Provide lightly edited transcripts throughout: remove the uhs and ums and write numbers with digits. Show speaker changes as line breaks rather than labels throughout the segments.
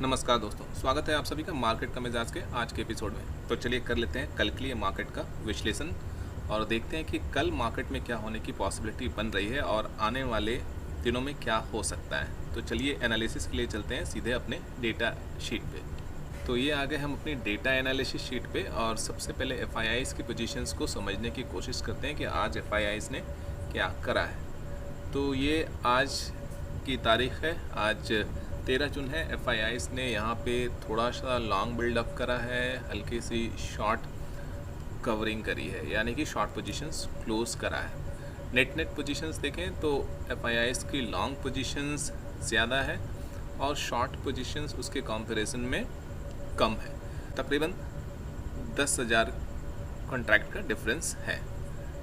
नमस्कार दोस्तों, स्वागत है आप सभी का मार्केट का मिजाज के आज के एपिसोड में। तो चलिए कर लेते हैं कल के लिए मार्केट का विश्लेषण और देखते हैं कि कल मार्केट में क्या होने की पॉसिबिलिटी बन रही है और आने वाले दिनों में क्या हो सकता है। तो चलिए एनालिसिस के लिए चलते हैं सीधे अपने डेटा शीट पे। तो ये आ गए हम अपनी डेटा एनालिसिस शीट पे और सबसे पहले एफआईआईज़ की पोजीशंस को समझने की कोशिश करते हैं कि आज एफआईआईज़ ने क्या करा है। तो ये आज की तारीख है, आज 13 जून है। एफआईआईज़ ने यहाँ पे थोड़ा सा लॉन्ग बिल्डअप करा है, हल्की सी शॉर्ट कवरिंग करी है, यानी कि शॉर्ट पोजीशंस क्लोज करा है। नेट पोजीशंस देखें तो एफआईआईज़ की लॉन्ग पोजीशंस ज़्यादा है और शॉर्ट पोजीशंस उसके कंपैरिजन में कम है। तकरीबन 10,000 कॉन्ट्रैक्ट का डिफरेंस है।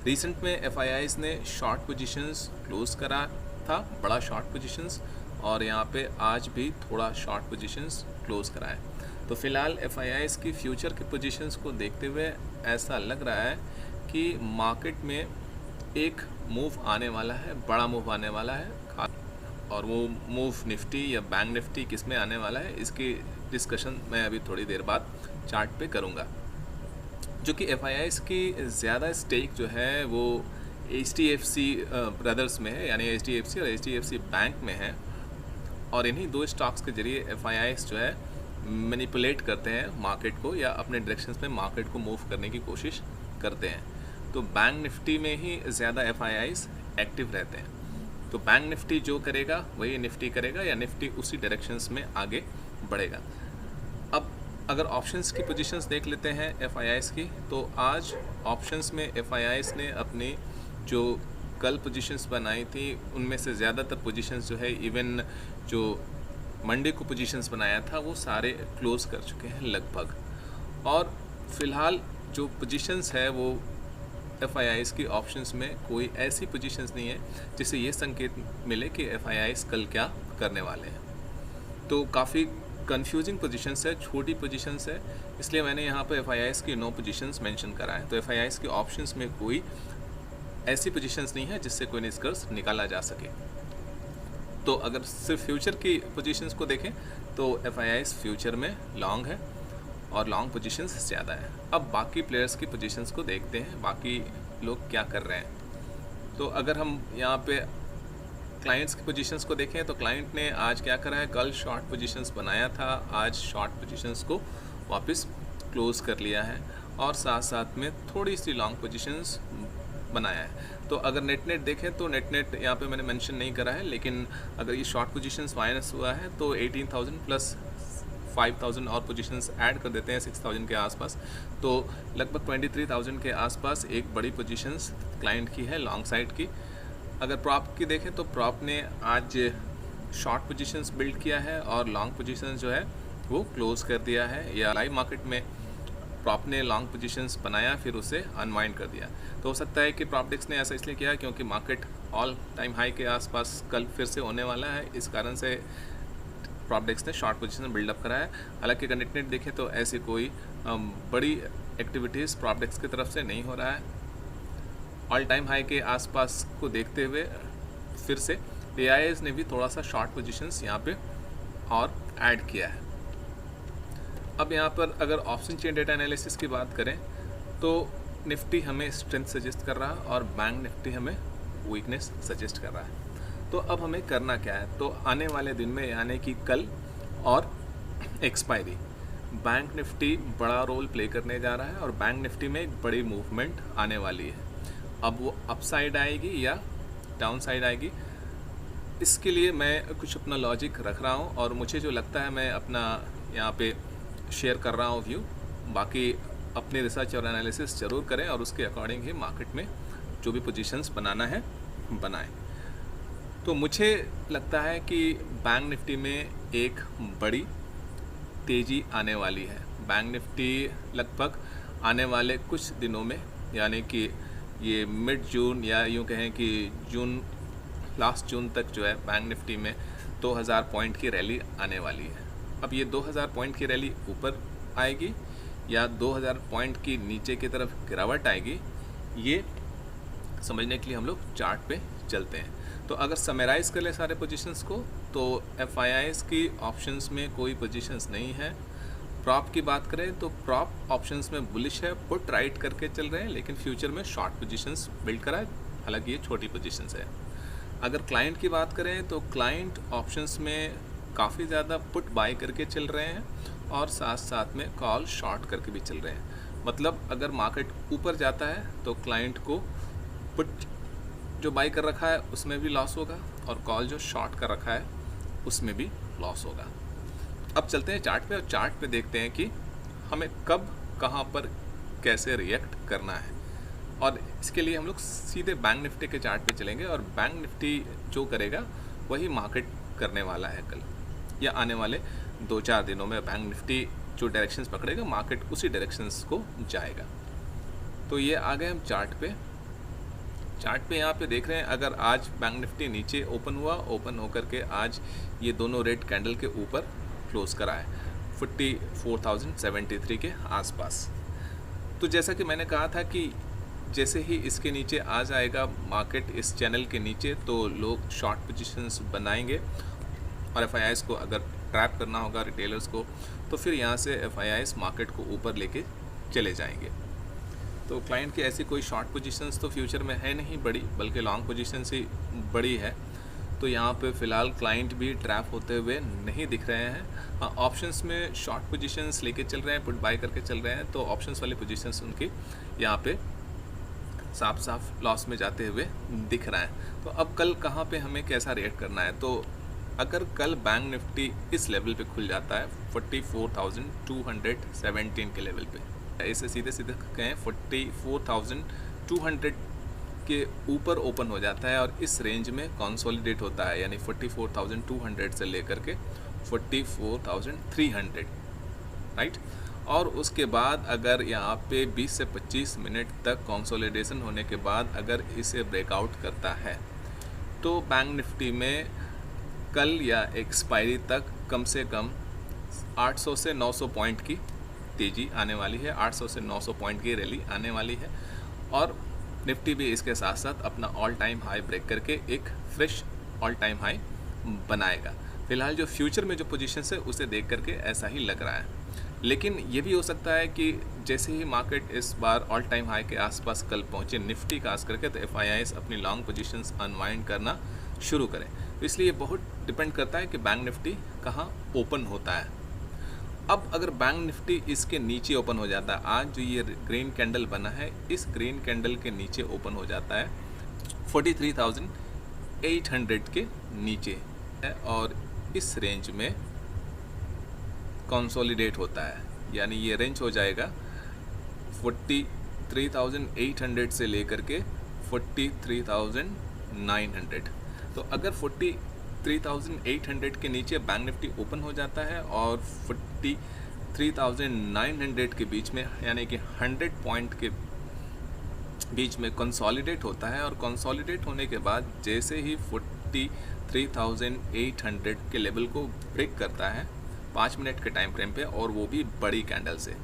रिसेंट में एफआईआईज़ ने शॉर्ट पोजीशंस क्लोज करा था, बड़ा शॉर्ट पोजीशंस, और यहाँ पे आज भी थोड़ा शॉर्ट पोजीशंस क्लोज करा है। तो फ़िलहाल एफआईआईज़ की फ्यूचर के पोजीशंस को देखते हुए ऐसा लग रहा है कि मार्केट में एक मूव आने वाला है, बड़ा मूव आने वाला है, और वो मूव निफ्टी या बैंक निफ्टी किस में आने वाला है इसकी डिस्कशन मैं अभी थोड़ी देर बाद चार्ट पे करूँगा। जो कि एफआईआईज़ की ज़्यादा स्टेक जो है वो एचडीएफसी ब्रदर्स में है, यानी एचडीएफसी और एचडीएफसी बैंक में है, और इन्हीं दो स्टॉक्स के जरिए एफआईआईज़ जो है मैनिपुलेट करते हैं मार्केट को या अपने डायरेक्शंस में मार्केट को मूव करने की कोशिश करते हैं। तो बैंक निफ्टी में ही ज़्यादा एफआईआईज़ एक्टिव रहते हैं। तो बैंक निफ्टी जो करेगा वही निफ्टी करेगा या निफ्टी उसी डायरेक्शंस में आगे बढ़ेगा। अब अगर ऑप्शंस की पोजीशंस देख लेते हैं एफआईआईज़ की, तो आज ऑप्शंस में एफआईआईज़ ने अपनी जो कल पोजीशंस बनाई थी उनमें से ज़्यादातर पोजीशंस जो है, इवन जो मंडे को पोजीशंस बनाया था वो सारे क्लोज कर चुके हैं लगभग। और फ़िलहाल जो पोजीशंस है वो एफआईआईज़ की ऑप्शंस में कोई ऐसी पोजीशंस नहीं है जिससे ये संकेत मिले कि एफआईआईज़ कल क्या करने वाले हैं। तो काफ़ी कंफ्यूजिंग पोजीशंस है, छोटी पोजीशंस है, इसलिए मैंने यहाँ पर एफआईआईज़ की 9 पोजीशंस मेंशन करा है। तो एफआईआईज़ की ऑप्शंस में कोई ऐसी पोजीशंस नहीं है जिससे कोई निष्कर्ष निकाला जा सके। तो अगर सिर्फ फ्यूचर की पोजीशंस को देखें तो एफआईआईज़ फ्यूचर में लॉन्ग है और लॉन्ग पोजीशंस ज़्यादा है। अब बाकी प्लेयर्स की पोजीशंस को देखते हैं, बाकी लोग क्या कर रहे हैं। तो अगर हम यहाँ पे क्लाइंट्स की पोजीशंस को देखें तो क्लाइंट ने आज क्या करा है, कल शॉर्ट पोजीशंस बनाया था, आज शॉर्ट पोजीशंस को वापस क्लोज कर लिया है और साथ साथ में थोड़ी सी लॉन्ग पोजीशंस बनाया है। तो अगर नेट देखें तो नेट यहाँ पे मैंने मेंशन नहीं करा है, लेकिन अगर ये शॉर्ट पोजीशंस माइनस हुआ है तो 18,000 प्लस 5,000 और पोजीशंस ऐड कर देते हैं 6,000 के आसपास, तो लगभग 23,000 के आसपास एक बड़ी पोजीशंस क्लाइंट की है लॉन्ग साइड की। अगर प्रॉप की देखें तो प्रॉप ने आज शॉर्ट पोजीशंस बिल्ड किया है और लॉन्ग पोजीशंस जो है वो क्लोज कर दिया है, या लाइव मार्केट में प्रॉप ने लॉन्ग पोजीशंस बनाया फिर उसे अनवाइंड कर दिया। तो हो सकता है कि प्रॉपडेक्स ने ऐसा इसलिए किया क्योंकि मार्केट ऑल टाइम हाई के आसपास कल फिर से होने वाला है, इस कारण से प्रॉपडेक्स ने शॉर्ट पोजीशन बिल्डअप करा है। हालांकि अगर नेट देखें तो ऐसी कोई बड़ी एक्टिविटीज़ प्रॉपडेक्स की तरफ से नहीं हो रहा है। ऑल टाइम हाई के आसपास को देखते हुए फिर से एआईआईज़ ने भी थोड़ा सा शॉर्ट पोजीशंस यहाँ पे और ऐड किया है। अब यहाँ पर अगर ऑप्शन चेन डेटा एनालिसिस की बात करें तो निफ्टी हमें स्ट्रेंथ सजेस्ट कर रहा है और बैंक निफ्टी हमें वीकनेस सजेस्ट कर रहा है। तो अब हमें करना क्या है, तो आने वाले दिन में यानी कि कल और एक्सपायरी बैंक निफ्टी बड़ा रोल प्ले करने जा रहा है और बैंक निफ्टी में एक बड़ी मूवमेंट आने वाली है। अब वो अपसाइड आएगी या डाउन साइड आएगी, इसके लिए मैं कुछ अपना लॉजिक रख रहा हूँ और मुझे जो लगता है मैं अपना यहाँ पे शेयर कर रहा हूँ व्यू। बाकी अपनी रिसर्च और एनालिसिस ज़रूर करें और उसके अकॉर्डिंग ही मार्केट में जो भी पोजीशंस बनाना है बनाएं। तो मुझे लगता है कि बैंक निफ्टी में एक बड़ी तेज़ी आने वाली है। बैंक निफ्टी लगभग आने वाले कुछ दिनों में, यानी कि ये मिड जून या यूँ कहें कि जून, लास्ट जून तक जो है बैंक निफ्टी में 2000 पॉइंट की रैली आने वाली है। अब ये 2000 पॉइंट की रैली ऊपर आएगी या 2000 पॉइंट की नीचे की तरफ गिरावट आएगी, ये समझने के लिए हम लोग चार्ट पे चलते हैं। तो अगर समराइज़ कर ले सारे पोजीशंस को तो FIIs की ऑप्शंस में कोई पोजीशंस नहीं है। प्रॉप की बात करें तो प्रॉप ऑप्शंस में बुलिश है, पुट राइट करके चल रहे हैं, लेकिन फ्यूचर में शॉर्ट पोजीशंस बिल्ड करा है, हालांकि ये छोटी पोजीशंस है। अगर क्लाइंट की बात करें तो क्लाइंट ऑप्शंस में काफ़ी ज़्यादा पुट बाय करके चल रहे हैं और साथ साथ में कॉल शॉर्ट करके भी चल रहे हैं। मतलब अगर मार्केट ऊपर जाता है तो क्लाइंट को पुट जो बाई कर रखा है उसमें भी लॉस होगा और कॉल जो शॉर्ट कर रखा है उसमें भी लॉस होगा। अब चलते हैं चार्ट पे और चार्ट पे देखते हैं कि हमें कब कहाँ पर कैसे रिएक्ट करना है, और इसके लिए हम लोग सीधे बैंक निफ्टी के चार्ट पे चलेंगे और बैंक निफ्टी जो करेगा वही मार्केट करने वाला है कल या आने वाले 2-4 दिनों में। बैंक निफ्टी जो डायरेक्शंस पकड़ेगा मार्केट उसी डायरेक्शंस को जाएगा। तो ये आ गए हम चार्ट पे यहाँ पे देख रहे हैं, अगर आज बैंक निफ्टी नीचे ओपन हुआ, ओपन होकर के आज ये दोनों रेड कैंडल के ऊपर क्लोज करा है 44,073 के आसपास। तो जैसा कि मैंने कहा था कि जैसे ही इसके नीचे आ जाएगा मार्केट इस चैनल के नीचे तो लोग शॉर्ट पोजीशंस बनाएंगे और FIIs को अगर ट्रैप करना होगा रिटेलर्स को तो फिर यहाँ से FIIs मार्केट को ऊपर लेके चले जाएंगे। तो क्लाइंट की ऐसी कोई शॉर्ट पोजीशंस तो फ्यूचर में है नहीं बड़ी, बल्कि लॉन्ग पोजीशंस ही बड़ी है। तो यहाँ पे फ़िलहाल क्लाइंट भी ट्रैप होते हुए नहीं दिख रहे हैं। ऑप्शंस में शॉर्ट पोजीशंस लेके चल रहे हैं, पुट बाय करके चल रहे हैं, तो ऑप्शंस वाली पोजीशंस उनकी यहाँ पे साफ साफ लॉस में जाते हुए दिख रहा है। तो अब कल कहाँ पे हमें कैसा रिएक्ट करना है, तो अगर कल बैंक निफ्टी इस लेवल पे खुल जाता है 44,217 के लेवल पे, इसे सीधे सीधे कहें 44,200 के ऊपर ओपन हो जाता है और इस रेंज में कंसोलिडेट होता है, यानी 44,200 से लेकर के 44,300, राइट। और उसके बाद अगर यहाँ पे 20 से 25 मिनट तक कंसोलिडेशन होने के बाद अगर इसे ब्रेकआउट करता है तो बैंक निफ्टी में कल या एक्सपायरी तक कम से कम 800 से 900 पॉइंट की तेज़ी आने वाली है, 800 से 900 पॉइंट की रैली आने वाली है और निफ्टी भी इसके साथ साथ अपना ऑल टाइम हाई ब्रेक करके एक फ्रेश ऑल टाइम हाई बनाएगा। फिलहाल जो फ्यूचर में जो पोजीशन है उसे देख करके ऐसा ही लग रहा है, लेकिन ये भी हो सकता है कि जैसे ही मार्केट इस बार ऑल टाइम हाई के आसपास कल पहुँचे निफ्टी खास करके, तो FIIs अपनी लॉन्ग पोजीशंस अनवाइंड करना शुरू करें। तो इसलिए बहुत डिपेंड करता है कि बैंक निफ्टी कहाँ ओपन होता है। अब अगर बैंक निफ्टी इसके नीचे ओपन हो जाता है, आज जो ये ग्रीन कैंडल बना है इस ग्रीन कैंडल के नीचे ओपन हो जाता है 43,800 के नीचे है और इस रेंज में कंसोलिडेट होता है, यानी ये रेंज हो जाएगा 43,800 से लेकर के 43,900। तो अगर 43,800 के नीचे बैंक निफ्टी ओपन हो जाता है और 43,900 के बीच में, यानी कि 100 पॉइंट के बीच में कंसोलिडेट होता है और कंसोलिडेट होने के बाद जैसे ही 43,800 के लेवल को ब्रेक करता है 5 मिनट के टाइम फ्रेम पे, और वो भी बड़ी कैंडल से,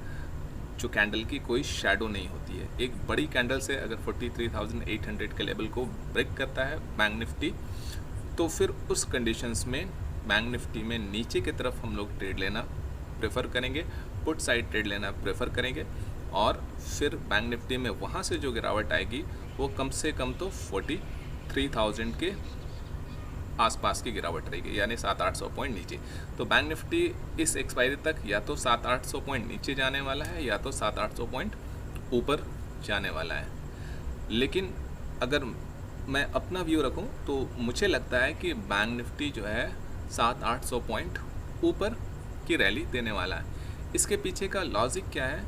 जो कैंडल की कोई शैडो नहीं होती है, एक बड़ी कैंडल से अगर 43,800 के लेवल को ब्रेक करता है बैंक निफ्टी, तो फिर उस कंडीशंस में बैंक निफ्टी में नीचे की तरफ हम लोग ट्रेड लेना प्रेफर करेंगे, पुट साइड ट्रेड लेना प्रेफर करेंगे और फिर बैंक निफ्टी में वहाँ से जो गिरावट आएगी वो कम से कम तो 43,000 के आसपास की गिरावट रहेगी, यानी 700-800 पॉइंट नीचे। तो बैंक निफ्टी इस एक्सपायरी तक या तो 700-800 पॉइंट नीचे जाने वाला है या तो 700-800 पॉइंट ऊपर जाने वाला है। लेकिन अगर मैं अपना व्यू रखूं तो मुझे लगता है कि बैंक निफ्टी जो है 700-800 पॉइंट ऊपर की रैली देने वाला है। इसके पीछे का लॉजिक क्या है,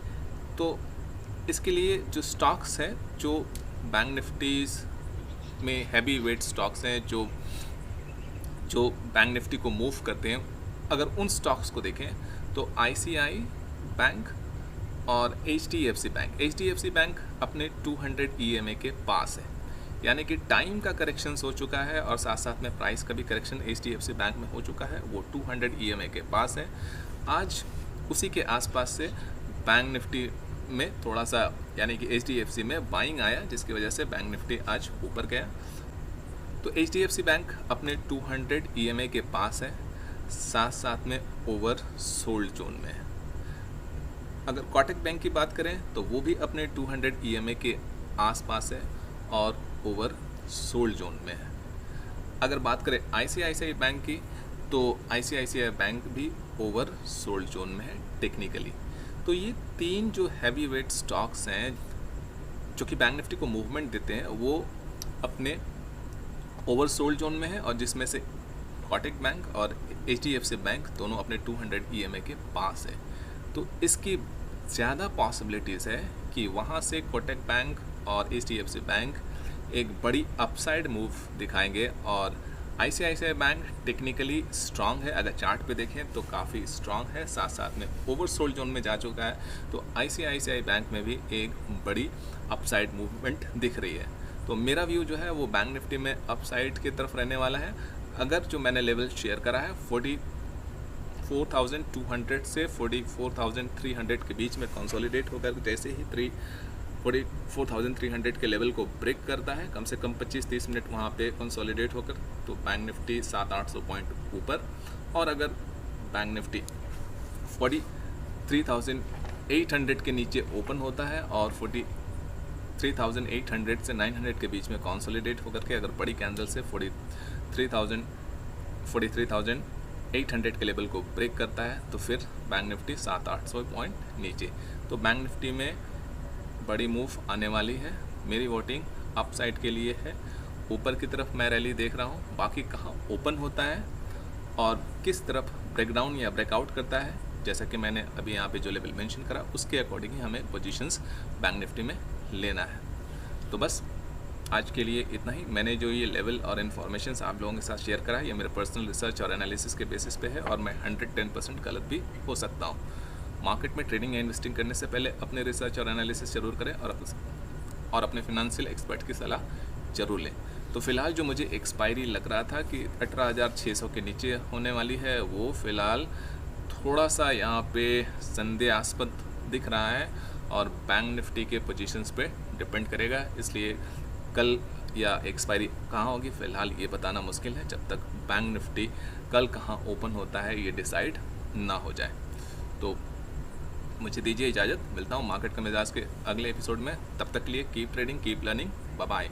तो इसके लिए जो स्टॉक्स हैं, जो बैंक निफ्टीज़ में हैवी वेट स्टॉक्स हैं, जो बैंक निफ्टी को मूव करते हैं, अगर उन स्टॉक्स को देखें तो ICI बैंक और HDFC बैंक अपने 200 EMA के पास है, यानी कि टाइम का करेक्शंस हो चुका है और साथ साथ में प्राइस का भी करेक्शन HDFC बैंक में हो चुका है, वो 200 EMA के पास है। आज उसी के आसपास से बैंक निफ्टी में थोड़ा सा, यानी कि HDFC में बाइंग आया, जिसकी वजह से बैंक निफ्टी आज ऊपर गया। तो HDFC बैंक अपने 200 EMA के पास है, साथ साथ में ओवर सोल्ड जोन में है। अगर कोटक बैंक की बात करें तो वो भी अपने 200 EMA के आसपास है और ओवर सोल्ड जोन में है। अगर बात करें ICICI बैंक की तो ICICI बैंक भी ओवर सोल्ड जोन में है टेक्निकली। तो ये तीन जो हैवी वेट स्टॉक्स हैं जो कि बैंक निफ्टी को मूवमेंट देते हैं वो अपने ओवर सोल्ड जोन में है, और जिसमें से कोटक बैंक और HDFC बैंक दोनों अपने 200 EMA के पास है। तो इसकी ज़्यादा पॉसिबिलिटीज़ है कि वहाँ से कोटक बैंक और HDFC बैंक एक बड़ी अपसाइड मूव दिखाएंगे, और ICICI बैंक टेक्निकली स्ट्रांग है, अगर चार्ट पे देखें तो काफ़ी स्ट्रांग है, साथ साथ में ओवर सोल्ड जोन में जा चुका है। तो ICICI बैंक में भी एक बड़ी अपसाइड मूवमेंट दिख रही है। तो मेरा व्यू जो है वो बैंक निफ्टी में अपसाइड की तरफ रहने वाला है। अगर जो मैंने लेवल शेयर करा है 44,200 से 44,300 के बीच में कंसोलिडेट होकर जैसे ही 44,300 के लेवल को ब्रेक करता है, कम से कम 25-30 मिनट वहाँ पे कंसोलिडेट होकर, तो बैंक निफ्टी 700-800 पॉइंट ऊपर। और अगर बैंक निफ्टी 43,800 के नीचे ओपन होता है और 43,800 से 900 के बीच में कंसोलिडेट होकर के अगर बड़ी कैंडल से 43,800 के लेवल को ब्रेक करता है तो फिर बैंक निफ्टी 700-800 पॉइंट नीचे। तो बैंक निफ्टी में बड़ी मूव आने वाली है। मेरी वोटिंग अपसाइड के लिए है। ऊपर की तरफ मैं रैली देख रहा हूँ, बाकी कहाँ ओपन होता है और किस तरफ ब्रेकडाउन या ब्रेकआउट करता है, जैसा कि मैंने अभी यहाँ पे जो लेवल मेंशन करा उसके अकॉर्डिंग ही हमें पोजीशंस बैंक निफ्टी में लेना है। तो बस आज के लिए इतना ही। मैंने जो ये लेवल और इन्फॉर्मेशन आप लोगों के साथ शेयर करा है ये मेरे पर्सनल रिसर्च और एनालिसिस के बेसिस पे है, और मैं 110% गलत भी हो सकता हूँ। मार्केट में ट्रेडिंग या इन्वेस्टिंग करने से पहले अपने रिसर्च और एनालिसिस जरूर करें और अपने फिनेंशियल एक्सपर्ट की सलाह जरूर लें। तो फिलहाल जो मुझे एक्सपायरी लग रहा था कि 18,600 के नीचे होने वाली है, वो फिलहाल थोड़ा सा यहाँ पे संदेहास्पद दिख रहा है और बैंक निफ्टी के पोजीशंस पे डिपेंड करेगा। इसलिए कल या एक्सपायरी कहाँ होगी फिलहाल ये बताना मुश्किल है, जब तक बैंक निफ्टी कल कहाँ ओपन होता है ये डिसाइड ना हो जाए। तो मुझे दीजिए इजाज़त, मिलता हूँ मार्केट का मिजाज के अगले एपिसोड में। तब तक के लिए keep trading, keep learning, bye bye.